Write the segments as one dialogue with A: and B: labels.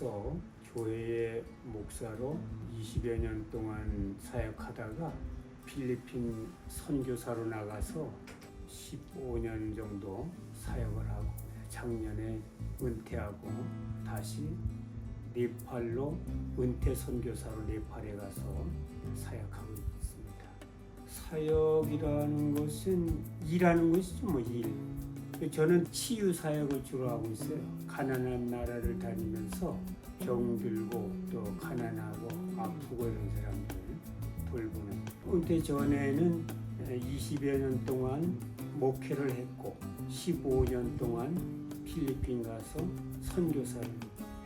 A: 앞서 교회의 목사로 20여 년 동안 사역하다가 필리핀 선교사로 나가서 15년 정도 사역을 하고 작년에 은퇴하고 다시 네팔로 은퇴 선교사로 네팔에 가서 사역하고 있습니다. 사역이라는 것은 일하는 것이죠, 일. 저는 치유 사역을 주로 하고 있어요. 가난한 나라를 다니면서 병들고 또 가난하고 아프고 이런 사람들 돌보는. 은퇴 전에는 20여 년 동안 목회를 했고 15년 동안 필리핀 가서 선교사를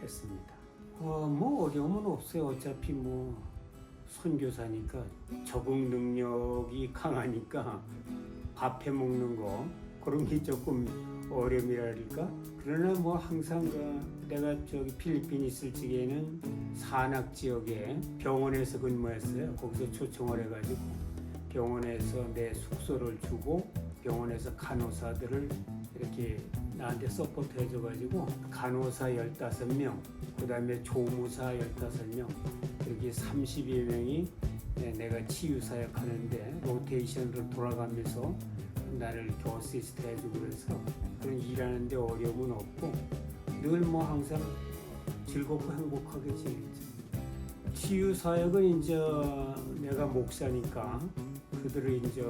A: 했습니다. 어려움은 없어요. 어차피 선교사니까 적응 능력이 강하니까 밥 해 먹는 거 그런 게 조금 어려움이랄까. 그러나 항상 내가 필리핀 있을 적에는 산악 지역에 병원에서 근무했어요. 거기서 초청을 해가지고 병원에서 내 숙소를 주고 병원에서 간호사들을 이렇게 나한테 서포트 해줘가지고 간호사 15명, 그 다음에 조무사 15명, 이렇게 30여 명이 내가 치유사역 하는데 로테이션으로 돌아가면서 나를 이렇게 어시스트 해주고 그래서 그런 일하는데 어려움은 없고 늘 항상 즐겁고 행복하게 지냈죠. 치유사역은 이제 내가 목사니까 그들을 이제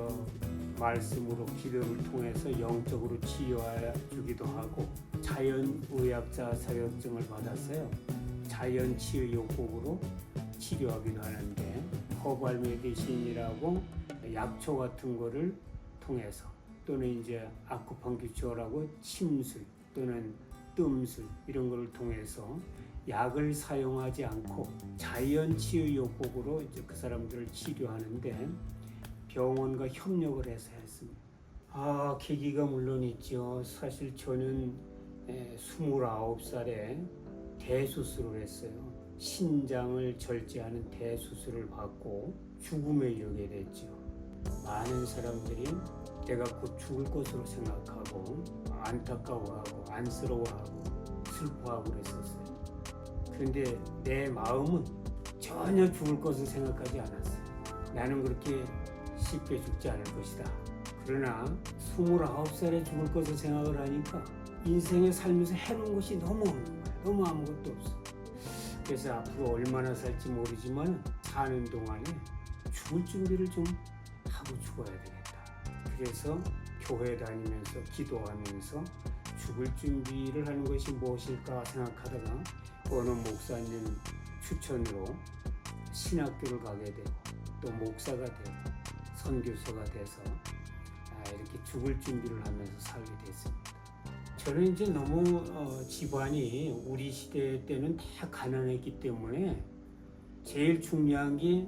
A: 말씀으로 기도를 통해서 영적으로 치유해 주기도 하고 자연의학자 자격증을 받았어요. 자연치유요법으로 치료하기도 하는데 허벌 메디신이라고 약초 같은 거를 통해서 또는 이제 아쿠펑큐처라고 침술 또는 뜸술 이런 거를 통해서 약을 사용하지 않고 자연치유요법으로 이제 그 사람들을 치료하는데 병원과 협력을 해서 했습니다. 계기가 물론 있죠. 사실 저는 29살에 대수술을 했어요. 신장을 절제하는 대수술을 받고 죽음에 이르게 됐죠. 많은 사람들이 내가 곧 죽을 것으로 생각하고 안타까워하고 안쓰러워하고 슬퍼하고 그랬었어요. 그런데 내 마음은 전혀 죽을 것을 생각하지 않았어요. 나는 그렇게 쉽게 죽지 않을 것이다. 그러나 29살에 죽을 것을 생각을 하니까 인생에 살면서 해놓은 것이 너무 없는 거야. 너무 아무것도 없어. 그래서 앞으로 얼마나 살지 모르지만 사는 동안에 죽을 준비를 좀 하고 죽어야 되겠다. 그래서 교회 다니면서 기도하면서 죽을 준비를 하는 것이 무엇일까 생각하다가 어느 목사님 추천으로 신학교를 가게 되고 또 목사가 되고 선교사가 돼서 이렇게 죽을 준비를 하면서 살게 됐습니다. 저는 이제 너무 집안이 우리 시대 때는 다 가난했기 때문에 제일 중요한 게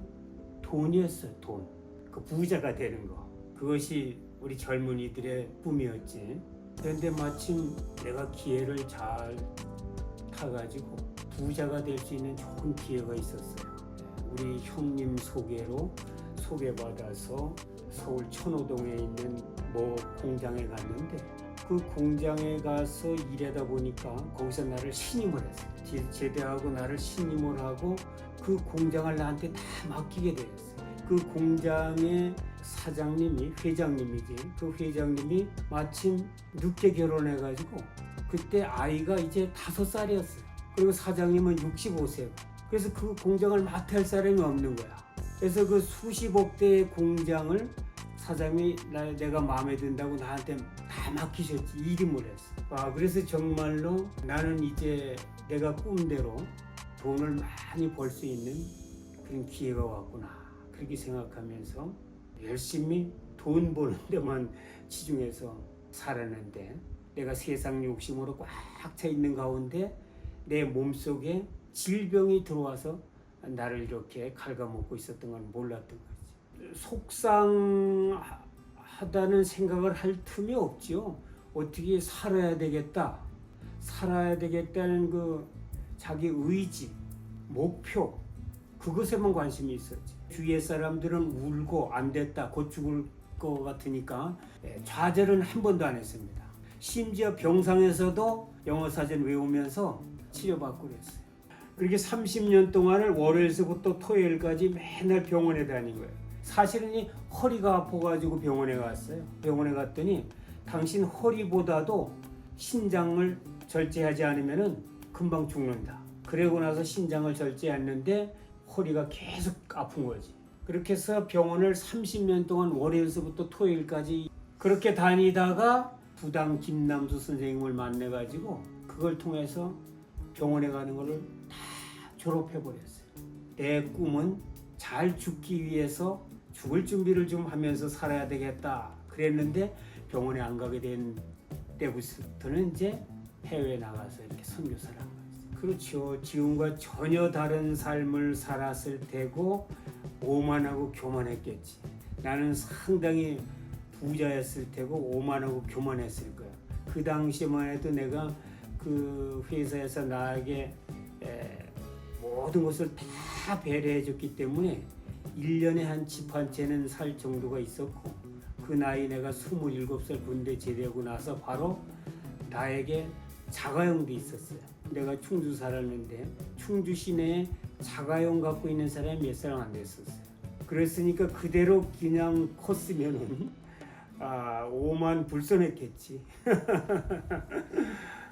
A: 돈이었어요. 돈. 그 부자가 되는 거. 그것이 우리 젊은이들의 꿈이었지. 그런데 마침 내가 기회를 잘 타가지고 부자가 될 수 있는 좋은 기회가 있었어요. 우리 형님 소개받아서 서울 천호동에 있는 공장에 갔는데 그 공장에 가서 일하다 보니까 거기서 나를 신임을 했어요. 제대하고 나를 신임을 하고 그 공장을 나한테 다 맡기게 되었어요. 그 공장의 사장님이 회장님이지. 그 회장님이 마침 늦게 결혼해가지고 그때 아이가 이제 5살이었어요. 그리고 사장님은 65세고. 그래서 그 공장을 맡을 사람이 없는 거야. 그래서 그 수십억 대의 공장을 사장님이 내가 마음에 든다고 나한테 다 맡기셨지. 일임을 했어. 그래서 정말로 나는 이제 내가 꿈대로 돈을 많이 벌 수 있는 그런 기회가 왔구나. 그렇게 생각하면서 열심히 돈 버는 데만 치중해서 살았는데 내가 세상 욕심으로 꽉 차 있는 가운데 내 몸속에 질병이 들어와서 나를 이렇게 갉아먹고 있었던 건 몰랐던 거지. 속상하다는 생각을 할 틈이 없죠. 어떻게 살아야 되겠다. 살아야 되겠다는 그 자기 의지, 목표, 그것에만 관심이 있었지. 주위의 사람들은 울고 안 됐다, 곧 죽을 것 같으니까 좌절은 한 번도 안 했습니다. 심지어 병상에서도 영어 사전 외우면서 치료받고 그랬어요. 그렇게 30년 동안을 월요일서부터 토요일까지 맨날 병원에 다닌 거예요. 사실은 이 허리가 아파가지고 병원에 갔어요. 병원에 갔더니 당신 허리보다도 신장을 절제하지 않으면 금방 죽는다. 그러고 나서 신장을 절제했는데 허리가 계속 아픈 거지. 그렇게 해서 병원을 30년 동안 월요일서부터 토요일까지 그렇게 다니다가 부당 김남수 선생님을 만나가지고 그걸 통해서 병원에 가는 거를 다 졸업해버렸어요. 내 꿈은 잘 죽기 위해서 죽을 준비를 좀 하면서 살아야 되겠다 그랬는데 병원에 안 가게 된 때부터는 이제 해외에 나가서 이렇게 선교사를 한 거였어요. 그렇죠. 지금과 전혀 다른 삶을 살았을 테고 오만하고 교만했겠지. 나는 상당히 부자였을 테고 오만하고 교만했을 거야. 그 당시만 해도 내가 그 회사에서 나에게 모든 것을 다 배려해 줬기 때문에 1년에 한 집 한 채는 살 정도가 있었고 그 나이 내가 27살 군대 제대하고 나서 바로 나에게 자가용도 있었어요. 내가 충주 살았는데 충주 시내에 자가용 갖고 있는 사람이 몇 사람 안 됐었어요. 그랬으니까 그대로 그냥 컸으면은 5만 불선했겠지.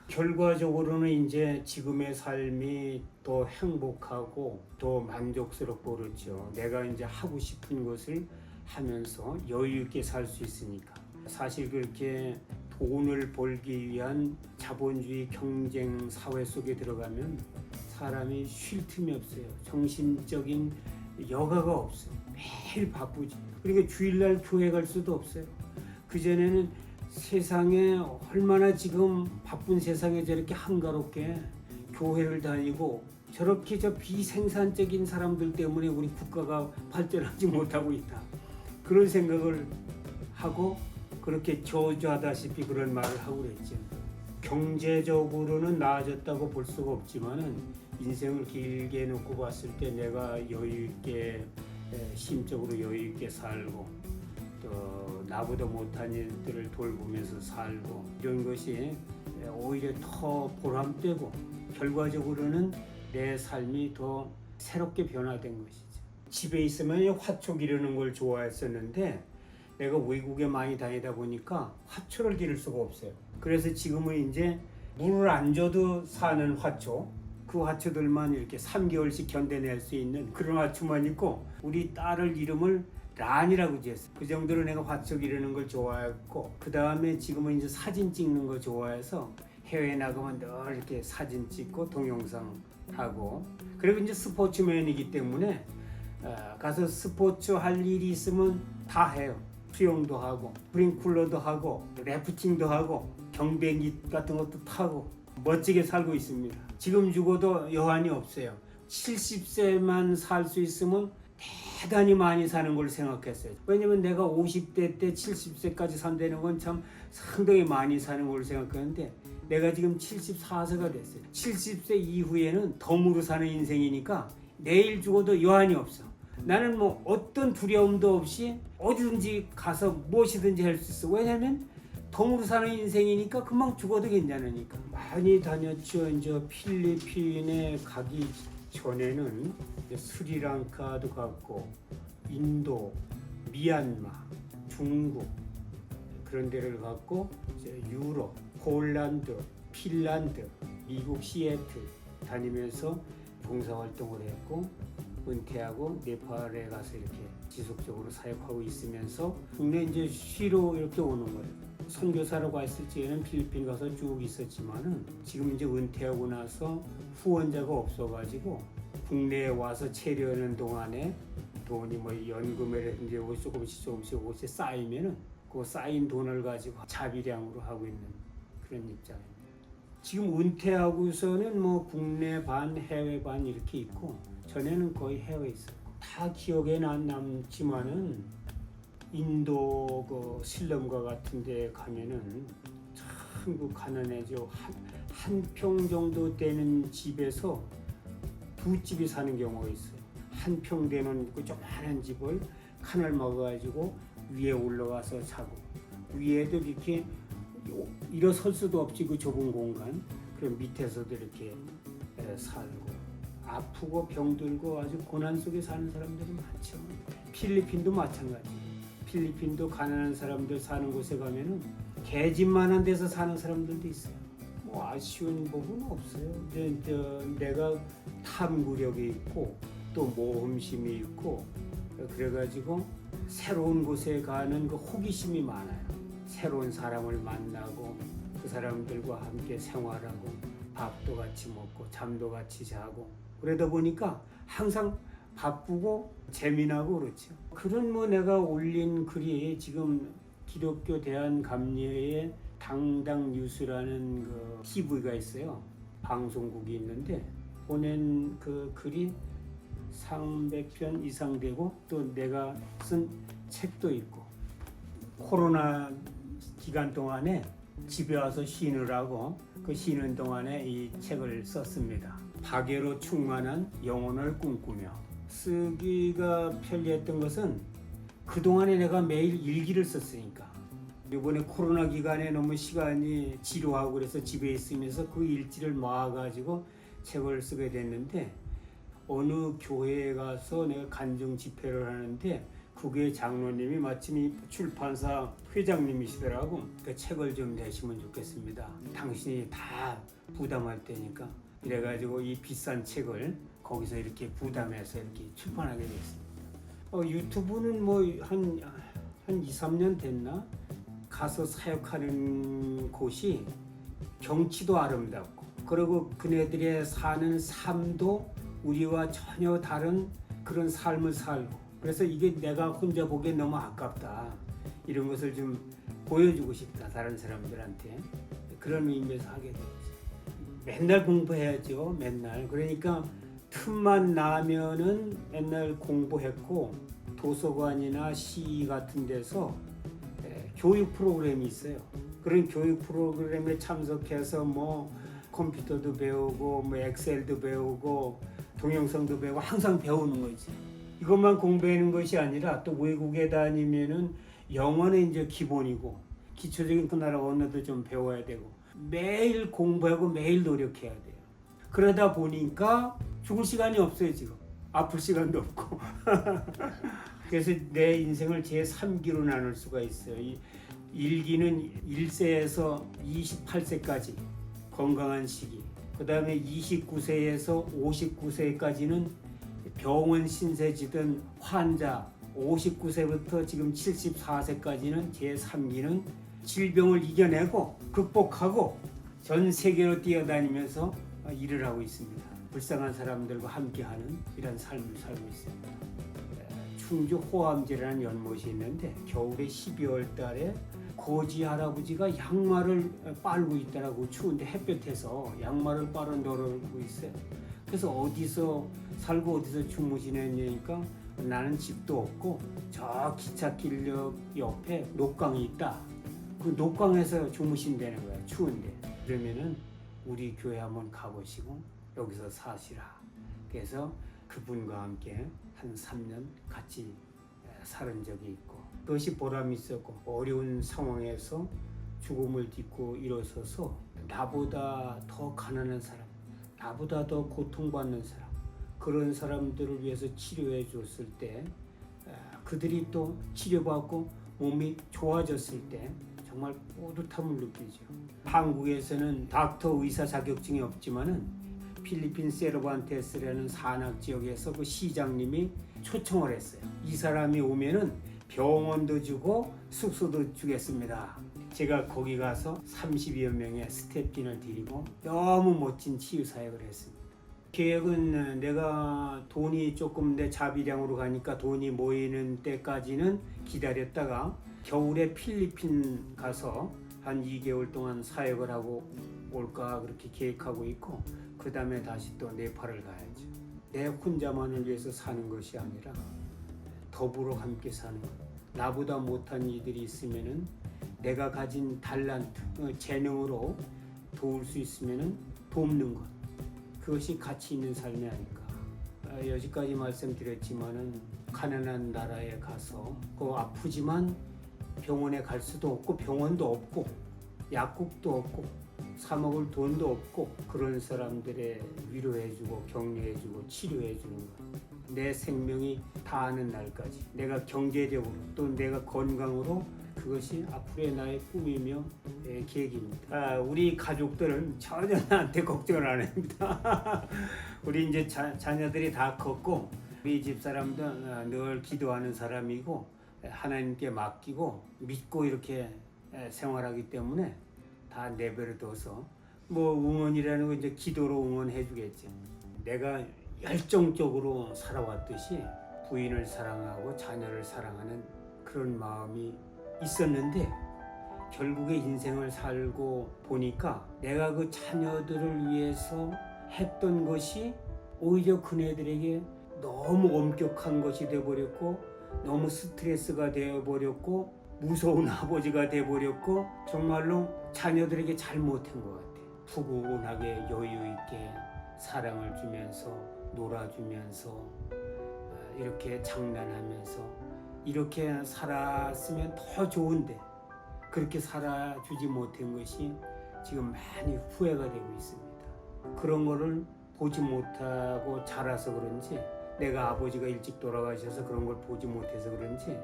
A: 결과적으로는 이제 지금의 삶이 더 행복하고 더 만족스럽고 그렇죠. 내가 이제 하고 싶은 것을 하면서 여유 있게 살 수 있으니까. 사실 그렇게 돈을 벌기 위한 자본주의 경쟁 사회 속에 들어가면 사람이 쉴 틈이 없어요. 정신적인 여가가 없어요. 매일 바쁘지. 그러니까 주일날 교회 갈 수도 없어요. 그전에는 세상에 얼마나 지금 바쁜 세상에 저렇게 한가롭게 교회를 다니고 저렇게 저 비생산적인 사람들 때문에 우리 국가가 발전하지 못하고 있다. 그런 생각을 하고 그렇게 저주하다시피 그런 말을 하고 그랬죠. 경제적으로는 나아졌다고 볼 수가 없지만은 인생을 길게 놓고 봤을 때 내가 여유 있게 심적으로 여유 있게 살고 또 나보다 못한 일들을 돌보면서 살고 이런 것이 오히려 더 보람되고 결과적으로는 내 삶이 더 새롭게 변화된 것이죠. 집에 있으면 화초 기르는 걸 좋아했었는데 내가 외국에 많이 다니다 보니까 화초를 기를 수가 없어요. 그래서 지금은 이제 물을 안 줘도 사는 화초, 그 화초들만 이렇게 3개월씩 견뎌낼 수 있는 그런 화초만 있고 우리 딸을 이름을 란이라고 지었어요. 그 정도로 내가 화초 기르는 걸 좋아했고 그 다음에 지금은 이제 사진 찍는 거 좋아해서 해외에 나가면 늘 이렇게 사진 찍고 동영상 하고 그리고 이제 스포츠맨이기 때문에 가서 스포츠 할 일이 있으면 다 해요. 수영도 하고 스프링클러도 하고 래프팅도 하고 경비행기 같은 것도 타고 멋지게 살고 있습니다. 지금 죽어도 여한이 없어요. 70세만 살 수 있으면 대단히 많이 사는 걸 생각했어요. 왜냐면 내가 50대 때 70세까지 산다는 건 참 상당히 많이 사는 걸 생각했는데 내가 지금 74세가 됐어요. 70세 이후에는 덤으로 사는 인생이니까 내일 죽어도 여한이 없어. 나는 뭐 어떤 두려움도 없이 어디든지 가서 무엇이든지 할 수 있어. 왜냐면 덤으로 사는 인생이니까 금방 죽어도 괜찮으니까. 많이 다녔죠. 이제 필리핀에 가기 전에는 스리랑카도 갔고 인도, 미얀마, 중국 그런 데를 갔고 이제 유럽, 폴란드, 핀란드, 미국 시애틀 다니면서 봉사활동을 했고 은퇴하고 네팔에 가서 이렇게 지속적으로 사역하고 있으면서 국내 이제 쉬러 이렇게 오는 거예요. 선교사라고 했을 때에는 필리핀 가서 쭉 있었지만은 지금 이제 은퇴하고 나서 후원자가 없어가지고 국내에 와서 체류하는 동안에 돈이 뭐 연금이라든지 조금씩 쌓이면은 그 쌓인 돈을 가지고 자비량으로 하고 있는 그런 입장입니다. 지금 은퇴하고서는 뭐 국내 반 해외 반 이렇게 있고 전에는 거의 해외에 있었고 다 기억에 남지만은 인도 그 실럼과 같은 데 가면은 참 그 가난해져. 한 평 정도 되는 집에서 두 집이 사는 경우가 있어요. 한 평 되는 그 조그마한 집을 칸을 먹어가지고 위에 올라가서 자고 위에도 이렇게 일어설 수도 없지 그 좁은 공간. 그럼 밑에서도 이렇게 살고 아프고 병들고 아주 고난 속에 사는 사람들이 많죠. 필리핀도 마찬가지예요. 필리핀도 가난한 사람들 사는 곳에 가면은 개집만한 데서 사는 사람들도 있어요. 뭐 아쉬운 부분은 없어요. 내가 탐구력이 있고 또 모험심이 있고 그래가지고 새로운 곳에 가는 그 호기심이 많아요. 새로운 사람을 만나고 그 사람들과 함께 생활하고 밥도 같이 먹고 잠도 같이 자고 그러다 보니까 항상 바쁘고 재미나고 그렇죠. 그런 뭐 내가 올린 글이 지금 기독교 대한감리회의 당당 뉴스라는 그 TV가 있어요. 방송국이 있는데 보낸 그 글이 300편 이상 되고 또 내가 쓴 책도 있고 코로나 기간 동안에 집에 와서 쉬느라고 그 쉬는 동안에 이 책을 썼습니다. 박애로 충만한 영혼을 꿈꾸며 쓰기가 편리했던 것은 그동안에 내가 매일 일기를 썼으니까 이번에 코로나 기간에 너무 시간이 지루하고 그래서 집에 있으면서 그 일지를 모아가지고 책을 쓰게 됐는데 어느 교회에 가서 내가 간증 집회를 하는데 그 교회 장로님이 마침 이 출판사 회장님이시더라고. 그 책을 좀 내시면 좋겠습니다. 당신이 다 부담할 테니까. 이래가지고 이 비싼 책을 거기서 이렇게 부담해서 이렇게 출판하게 됐습니다. 유튜브는 뭐 한 2, 3년 됐나? 가서 사역하는 곳이 경치도 아름답고 그리고 그네들의 사는 삶도 우리와 전혀 다른 그런 삶을 살고 그래서 이게 내가 혼자 보기엔 너무 아깝다. 이런 것을 좀 보여주고 싶다. 다른 사람들한테. 그런 의미에서 하게 됐지. 맨날 공부해야죠. 맨날. 그러니까 틈만 나면은 맨날 공부했고 도서관이나 시 같은 데서 교육 프로그램이 있어요. 그런 교육 프로그램에 참석해서 뭐 컴퓨터도 배우고 뭐 엑셀도 배우고 동영상도 배우고 항상 배우는 거지. 이것만 공부하는 것이 아니라 또 외국에 다니면은 영어는 이제 기본이고 기초적인 그 나라 언어도 좀 배워야 되고 매일 공부하고 매일 노력해야 돼요. 그러다 보니까 죽을 시간이 없어요. 지금 아플 시간도 없고 그래서 내 인생을 제3기로 나눌 수가 있어요. 이 1기는 1세에서 28세까지 건강한 시기, 그 다음에 29세에서 59세까지는 병원 신세지던 환자, 59세부터 지금 74세까지는 제3기는 질병을 이겨내고 극복하고 전 세계로 뛰어다니면서 일을 하고 있습니다. 불쌍한 사람들과 함께하는 이런 삶을 살고 있습니다. 충주 호암제라는 연못이 있는데 겨울에 12월 달에 거지 할아버지가 양말을 빨고 있더라고. 추운데 햇볕에서 양말을 빨아 널고 있어요. 그래서 어디서 살고 어디서 주무시느냐니까 나는 집도 없고 저 기찻길역 옆에 녹강이 있다. 그 녹강에서 주무신다는 거야. 추운데. 그러면은 우리 교회 한번 가보시고 여기서 사시라. 그래서 그분과 함께 한 3년 같이 살은 적이 있고 그것이 보람이 있었고 어려운 상황에서 죽음을 딛고 일어서서 나보다 더 가난한 사람, 나보다 더 고통받는 사람 그런 사람들을 위해서 치료해 줬을 때 그들이 또 치료받고 몸이 좋아졌을 때 정말 뿌듯함을 느끼죠. 한국에서는 닥터 의사 자격증이 없지만은 필리핀 세르반테스라는 산악 지역에서 그 시장님이 초청을 했어요. 이 사람이 오면은 병원도 주고 숙소도 주겠습니다. 제가 거기 가서 30여 명의 스태프진을 데리고 너무 멋진 치유 사역을 했습니다. 계획은 내가 돈이 조금 내 자비량으로 가니까 돈이 모이는 때까지는 기다렸다가 겨울에 필리핀 가서 한 2개월 동안 사역을 하고 올까 그렇게 계획하고 있고 그 다음에 다시 또 네팔을 가야죠. 내 혼자만을 위해서 사는 것이 아니라 더불어 함께 사는 것. 나보다 못한 이들이 있으면은 내가 가진 달란트, 재능으로 도울 수 있으면은 돕는 것. 그것이 가치 있는 삶이 아닐까. 여기까지 말씀드렸지만은 가난한 나라에 가서 아프지만 병원에 갈 수도 없고 병원도 없고 약국도 없고 사 먹을 돈도 없고 그런 사람들의 위로해주고 격려해주고 치료해주는 거. 내 생명이 다하는 날까지 내가 경제적으로 또 내가 건강으로 그것이 앞으로의 나의 꿈이며 계획입니다. 우리 가족들은 전혀 나한테 걱정을 안 합니다. 우리 이제 자녀들이 다 컸고 우리 집사람도 늘 기도하는 사람이고 하나님께 맡기고 믿고 이렇게 생활하기 때문에 다 내버려둬서 뭐 응원이라는 거 이제 기도로 응원해 주겠지. 내가 열정적으로 살아왔듯이 부인을 사랑하고 자녀를 사랑하는 그런 마음이 있었는데 결국에 인생을 살고 보니까 내가 그 자녀들을 위해서 했던 것이 오히려 그네들에게 너무 엄격한 것이 되어버렸고 너무 스트레스가 되어버렸고 무서운 아버지가 되어버렸고 정말로 자녀들에게 잘못한 것 같아. 푸근하게 여유 있게 사랑을 주면서 놀아주면서 이렇게 장난하면서 이렇게 살았으면 더 좋은데 그렇게 살아주지 못한 것이 지금 많이 후회가 되고 있습니다. 그런 거를 보지 못하고 자라서 그런지 내가 아버지가 일찍 돌아가셔서 그런 걸 보지 못해서 그런지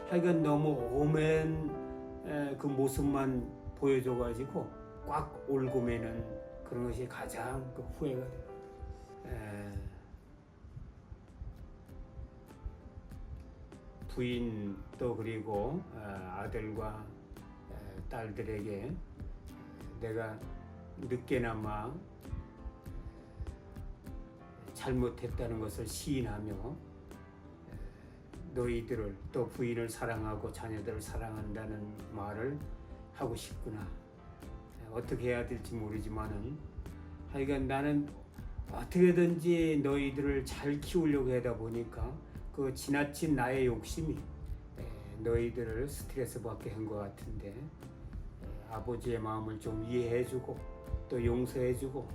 A: 하여간 너무 오맨 그 모습만 보여줘가지고 꽉 올고매는 그런 것이 가장 그 후회가 돼요. 부인도 그리고 아들과 딸들에게 내가 늦게나마 잘못했다는 것을 시인하며 너희들을 또 부인을 사랑하고 자녀들을 사랑한다는 말을 하고 싶구나. 어떻게 해야 될지 모르지만은 하여간 나는 어떻게든지 너희들을 잘 키우려고 하다 보니까 그 지나친 나의 욕심이 너희들을 스트레스 받게 한 것 같은데 아버지의 마음을 좀 이해해주고 또 용서해주고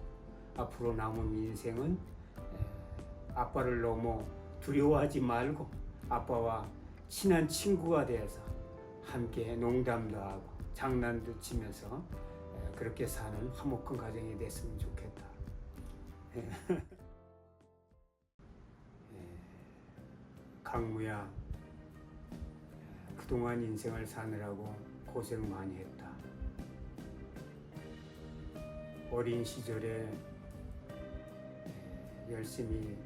A: 앞으로 남은 인생은 아빠를 너무 두려워하지 말고 아빠와 친한 친구가 되어서 함께 농담도 하고 장난도 치면서 그렇게 사는 화목한 가정이 됐으면 좋겠다. 강무야, 그동안 인생을 사느라고 고생 많이 했다. 어린 시절에 열심히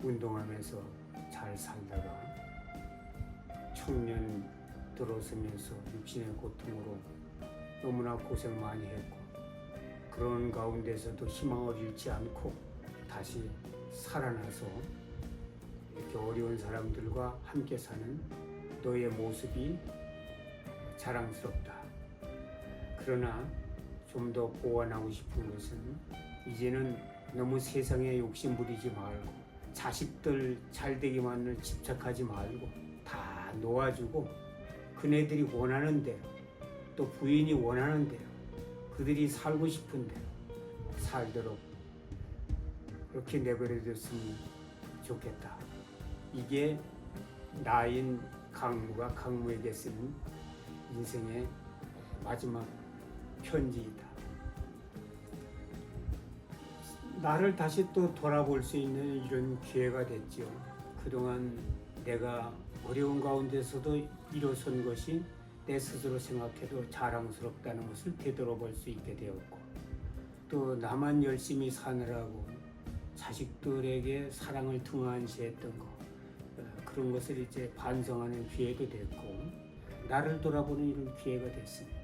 A: 운동하면서 잘 살다가 청년 들어서면서 육신의 고통으로 너무나 고생 많이 했고 그런 가운데서도 희망을 잃지 않고 다시 살아나서 이렇게 어려운 사람들과 함께 사는 너의 모습이 자랑스럽다. 그러나 좀 더 보완하고 싶은 것은 이제는 너무 세상에 욕심 부리지 말고 자식들 잘 되기만을 집착하지 말고 다 놓아주고 그네들이 원하는 대로 또 부인이 원하는 대로 그들이 살고 싶은 대로 살도록 그렇게 내버려뒀으면 좋겠다. 이게 나인 강무가 강무에게 쓰는 인생의 마지막 편지이다. 나를 다시 또 돌아볼 수 있는 이런 기회가 됐죠. 그동안 내가 어려운 가운데서도 일어선 것이 내 스스로 생각해도 자랑스럽다는 것을 되돌아볼 수 있게 되었고 또 나만 열심히 사느라고 자식들에게 사랑을 등한시했던 것 그런 것을 이제 반성하는 기회도 됐고 나를 돌아보는 이런 기회가 됐습니다.